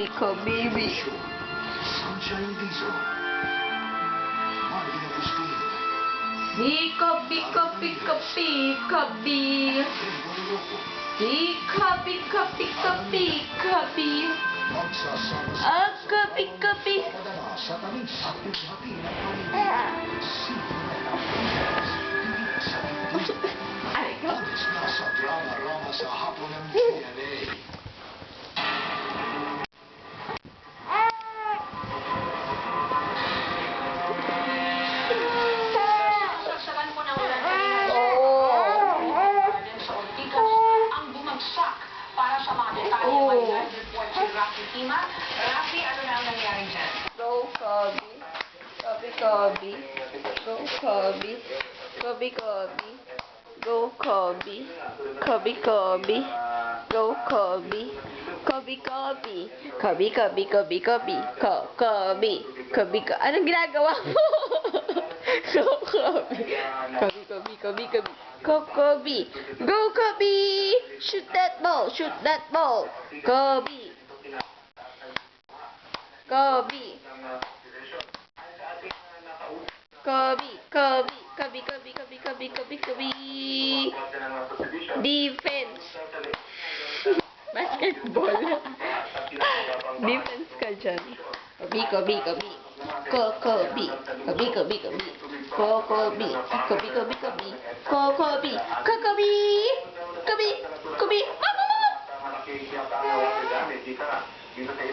Ikaw, baby. Sunshine Diesel. Marvin Agustin. Pika, pika, pika, pika, bi. Pika, pika, pika, pika, bi. Aka, pika, pika. Padala sa tamis at bigati ng paligid. Sino na sa dibdib. Ay, ikaw. Alis na sa drama-rama sa hapon ng GMA. Saksakan po ng ulan kanina sa Ortigas ang bumagsak. Para sa mga detalye, may live report si Rafi Tima. Rafi, ano na ang nangyari dyan? Go, Kobe. Kobe, Kobe. Go, Kobe. Kobe, Kobe. Go, Kobe. Kobe, Kobe. Go, Kobe. Kobe, Kobe. Kobe, Kobe, Kobe, Kobe. Kobe. Kobe, Kobe. Anong ginagawa mo? Go, Kobe. Kobe, Kobe, Kobe, Kobe. Go, Kobe. Go, Kobe. Shoot that ball. Shoot that ball. Kobe. Kobe. Kobe, Kobe, Kobe, Kobe, Kobe, Kobe, Kobe, Kobe. Defense. Basketball. Defense ka dyan. Kobe, Kobe, Kobe. Kobe. Kobe, Kobe, Kobe. Kobe. Kobe, Kobe, Kobe. Kobe. Kobe. Kobe. Kobe. Mama, mama.